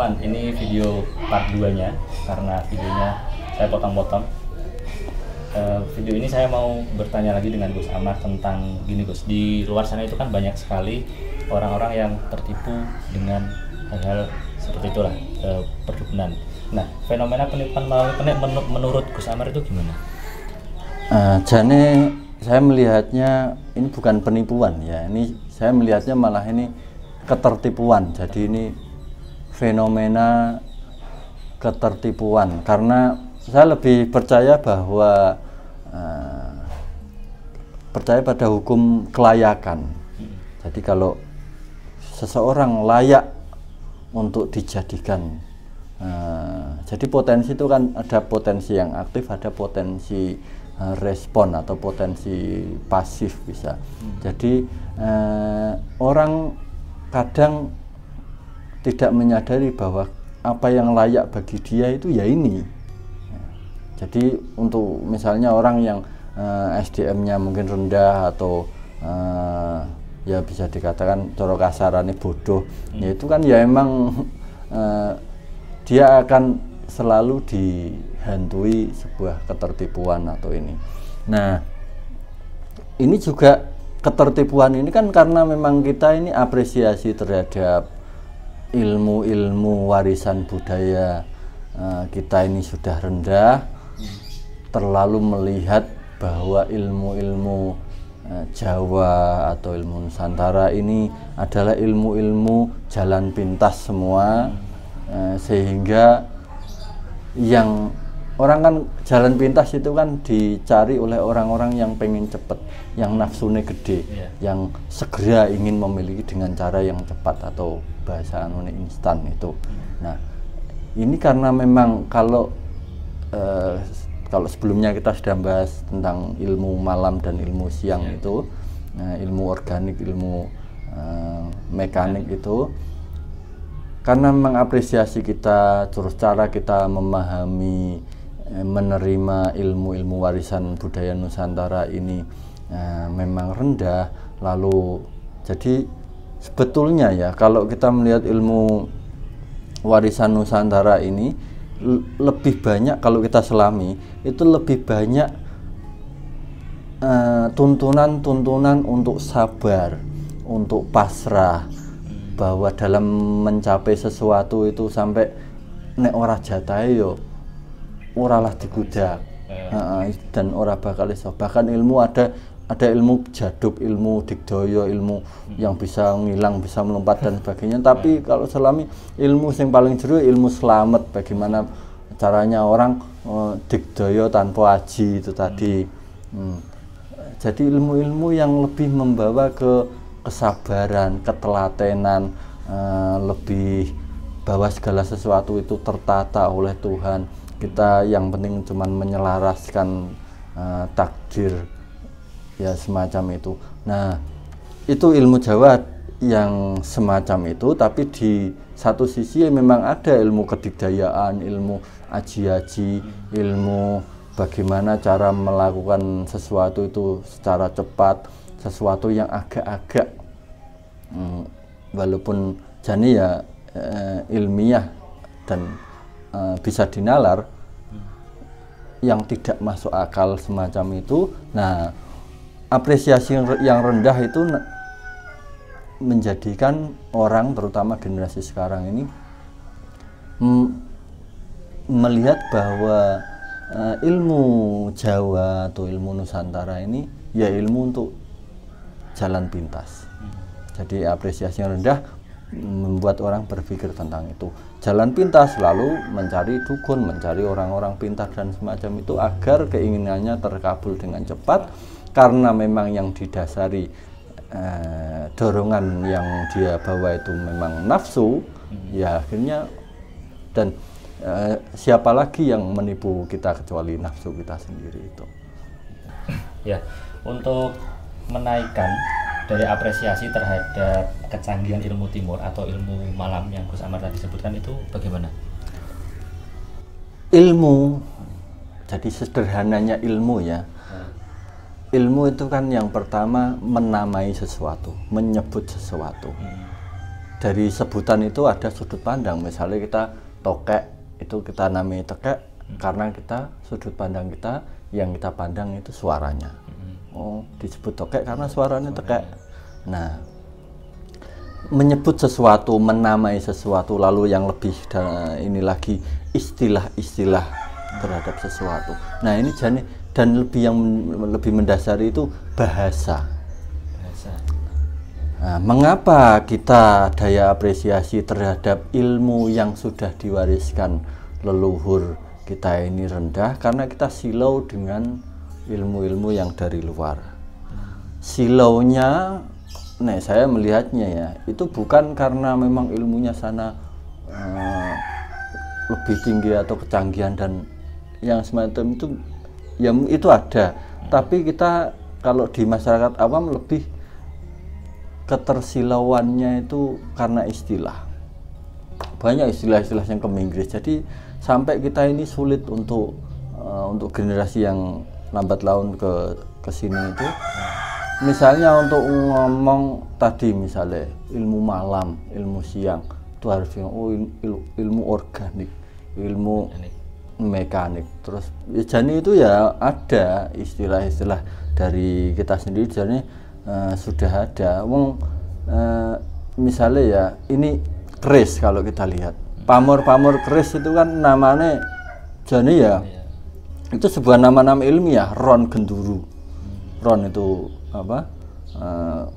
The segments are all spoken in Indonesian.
teman-teman, ini video part 2-nya karena videonya saya potong-potong. Video ini saya mau bertanya lagi dengan Gus Amar tentang gini Gus, di luar sana itu kan banyak sekali orang-orang yang tertipu dengan hal-hal seperti itulah, perdukunan. Nah, fenomena penipuan melalui penik menurut Gus Amar itu gimana? Jadi saya melihatnya ini bukan penipuan ya, ini saya melihatnya malah ini ketertipuan. Jadi ini fenomena ketertipuan, karena saya lebih percaya bahwa percaya pada hukum kelayakan. Jadi kalau seseorang layak untuk dijadikan, jadi potensi itu kan ada potensi yang aktif, ada potensi respon atau potensi pasif bisa. Jadi orang kadang tidak menyadari bahwa apa yang layak bagi dia itu ya ini. Jadi untuk misalnya orang yang SDM-nya mungkin rendah atau ya bisa dikatakan cara kasarannya bodoh, ya itu kan ya emang dia akan selalu dihantui sebuah ketertipuan atau ini. Nah, ini juga ketertipuan ini kan karena memang kita ini apresiasi terhadap ilmu-ilmu warisan budaya kita ini sudah rendah, terlalu melihat bahwa ilmu-ilmu Jawa atau ilmu Nusantara ini adalah ilmu-ilmu jalan pintas semua, sehingga yang orang kan jalan pintas itu kan dicari oleh orang-orang yang pengen cepet, yang nafsunya gede, yang segera ingin memiliki dengan cara yang cepat atau bahasa anunya instan itu. Nah, ini karena memang kalau sebelumnya kita sudah bahas tentang ilmu malam dan ilmu siang itu, ilmu organik, ilmu mekanik itu, karena mengapresiasi kita, terus cara kita memahami, menerima ilmu-ilmu warisan budaya Nusantara ini memang rendah. Lalu jadi sebetulnya ya kalau kita melihat ilmu warisan Nusantara ini lebih banyak, kalau kita selami itu lebih banyak tuntunan untuk sabar, untuk pasrah, bahwa dalam mencapai sesuatu itu sampai nek ora jatahe yo ora lah digudak, dan ora bakal iso. Bahkan ilmu ada ilmu jaduk, ilmu digdaya, ilmu yang bisa ngilang, bisa melompat dan sebagainya. Tapi kalau selami ilmu yang paling jero ilmu selamat, bagaimana caranya orang digdaya tanpa aji itu tadi. Jadi ilmu-ilmu yang lebih membawa ke kesabaran, ketelatenan, lebih bahwa segala sesuatu itu tertata oleh Tuhan. Kita yang penting cuman menyelaraskan takdir, ya semacam itu. Nah, itu ilmu Jawa yang semacam itu, tapi di satu sisi memang ada ilmu kedikdayaan, ilmu aji-aji, ilmu bagaimana cara melakukan sesuatu itu secara cepat, sesuatu yang agak-agak walaupun jani ya ilmiah dan bisa dinalar, yang tidak masuk akal semacam itu. Nah, apresiasi yang rendah itu menjadikan orang, terutama generasi sekarang ini, melihat bahwa ilmu Jawa atau ilmu Nusantara ini ya ilmu untuk jalan pintas. Jadi apresiasi yang rendah membuat orang berpikir tentang itu. Jalan pintas lalu mencari dukun, mencari orang-orang pintar dan semacam itu agar keinginannya terkabul dengan cepat, karena memang yang didasari dorongan yang dia bawa itu memang nafsu, ya akhirnya. Dan siapa lagi yang menipu kita kecuali nafsu kita sendiri itu. Ya, untuk menaikkan dari apresiasi terhadap kecanggihan ilmu timur atau ilmu malam yang Gus Amar tadi sebutkan itu bagaimana? Ilmu, jadi sederhananya ilmu ya. Ilmu itu kan yang pertama menamai sesuatu, menyebut sesuatu. dari sebutan itu ada sudut pandang. Misalnya kita tokek, itu kita namai tekek karena kita sudut pandang kita yang kita pandang itu suaranya. Oh, disebut tokek karena suaranya tekek. Nah, menyebut sesuatu, menamai sesuatu, lalu yang lebih ini lagi istilah-istilah terhadap sesuatu. Nah, ini dan lebih mendasari itu bahasa. Nah, mengapa kita daya apresiasi terhadap ilmu yang sudah diwariskan leluhur kita ini rendah? Karena kita silau dengan ilmu-ilmu yang dari luar. Silaunya, nah saya melihatnya ya, itu bukan karena memang ilmunya sana lebih tinggi atau kecanggihan dan yang semacam itu, ya itu ada. Tapi kita kalau di masyarakat awam lebih ketersilauannya itu karena istilah. Banyak istilah-istilah yang ke Inggris. Jadi sampai kita ini sulit untuk generasi yang lambat laun ke sini itu. Misalnya untuk ngomong tadi misalnya ilmu malam, ilmu siang itu harus ilmu organik, ilmu mekanik. Terus ya, jadi itu ya ada istilah-istilah dari kita sendiri. Jadi sudah ada. Misalnya ya ini keris, kalau kita lihat pamor keris itu kan namanya jadi ya itu sebuah nama-nama ilmiah. Ron genduru, ron itu apa,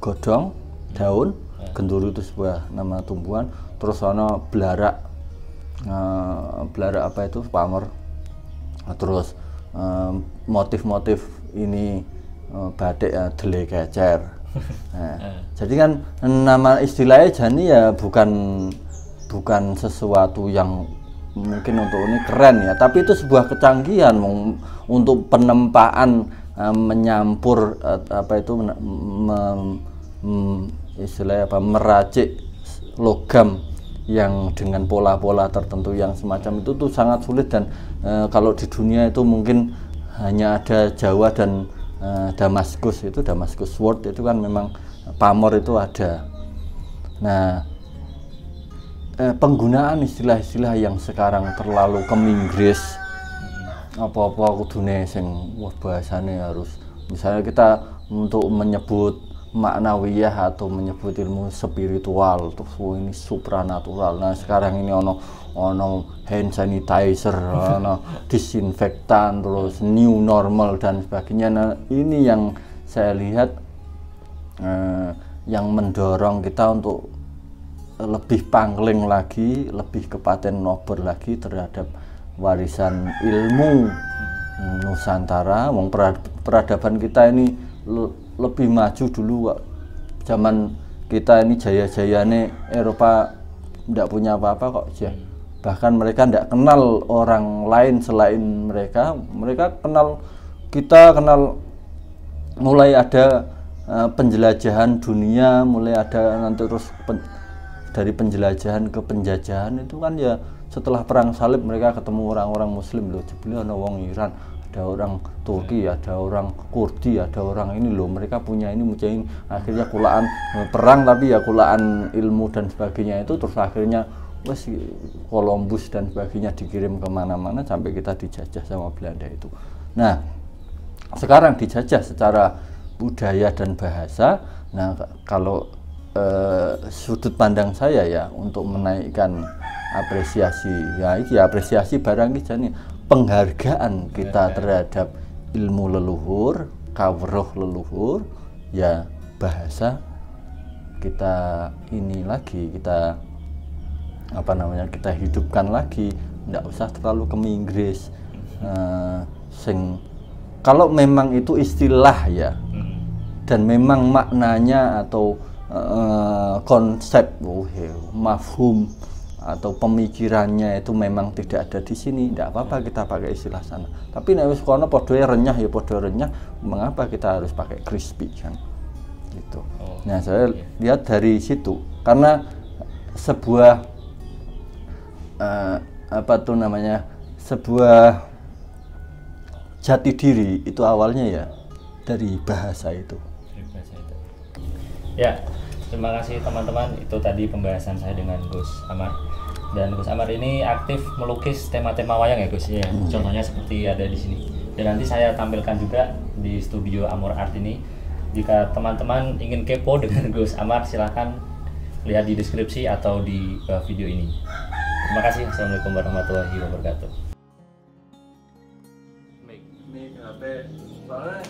godong, daun, genduru itu sebuah nama tumbuhan. Terus ono belarak, belarak apa itu pamor. Terus motif-motif ini batik ya, dele kecer. Nah, jadi kan nama istilahnya jadi ya bukan sesuatu yang mungkin untuk ini keren ya, tapi itu sebuah kecanggihan untuk penempaan, menyampur apa itu istilahnya apa, meracik logam yang dengan pola-pola tertentu yang semacam itu tuh sangat sulit. Dan kalau di dunia itu mungkin hanya ada Jawa dan Damaskus, itu Damaskus Sword itu kan memang pamor itu ada. Nah, penggunaan istilah-istilah yang sekarang terlalu keminggris, apa-apa kudune sing bahasane harus, misalnya kita untuk menyebut maknawiyah atau menyebut ilmu spiritual terus ini supranatural. Nah, sekarang ini ono hand sanitizer, ono disinfektan, terus new normal dan sebagainya. Nah, ini yang saya lihat yang mendorong kita untuk lebih pangling lagi, lebih kepaten nobar lagi terhadap warisan ilmu Nusantara. Wong peradaban kita ini lebih maju dulu. Zaman kita ini jaya-jayane Eropa tidak punya apa-apa kok ya. Bahkan mereka tidak kenal orang lain selain mereka kenal kita, kenal mulai ada penjelajahan dunia, mulai ada nanti terus dari penjelajahan ke penjajahan itu kan ya setelah perang salib mereka ketemu orang-orang muslim loh, jebule ana wong Iran, ada orang Turki, ada orang Kurdi, ada orang ini loh, mereka punya ini, akhirnya kulaan perang tapi ya kulaan ilmu dan sebagainya itu. Terus akhirnya wes Columbus dan sebagainya dikirim kemana-mana sampai kita dijajah sama Belanda itu. Nah, sekarang dijajah secara budaya dan bahasa. Nah, kalau sudut pandang saya ya untuk menaikkan apresiasi, ya ini apresiasi barang ini penghargaan kita terhadap ilmu leluhur, kawruh leluhur, ya bahasa kita ini lagi, kita apa namanya, kita hidupkan lagi, tidak usah terlalu ke Inggris. Kalau memang itu istilah ya, dan memang maknanya atau konsep, mafhum atau pemikirannya itu memang tidak ada di sini, tidak apa-apa kita pakai istilah sana. Tapi nek wis kono padha renyah ya padha renyah, mengapa kita harus pakai crispy kan? Gitu. Nah, saya lihat dari situ karena sebuah apa tuh namanya, sebuah jati diri itu awalnya ya dari bahasa itu. Ya, Terima kasih teman-teman, itu tadi pembahasan saya dengan Gus Amar. Dan Gus Amar ini aktif melukis tema-tema wayang ya Gus ya. Contohnya seperti ada di sini. Dan nanti saya tampilkan juga di studio Amor Art ini. Jika teman-teman ingin kepo dengan Gus Amar, silahkan lihat di deskripsi atau di video ini. Terima kasih. Assalamualaikum warahmatullahi wabarakatuh. Ini HP soalnya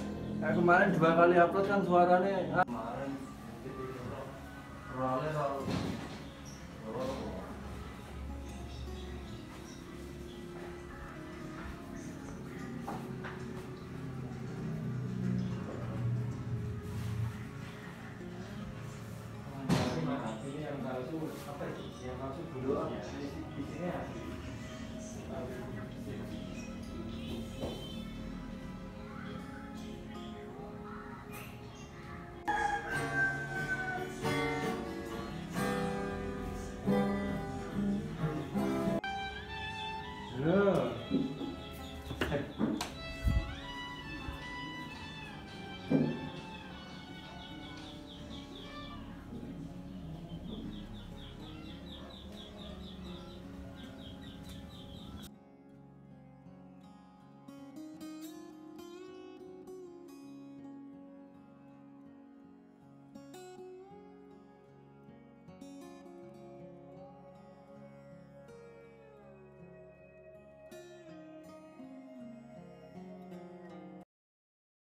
kemarin 2 kali upload kan suaranya kemarin soalnya kalau yang palsu dulu di sini ya.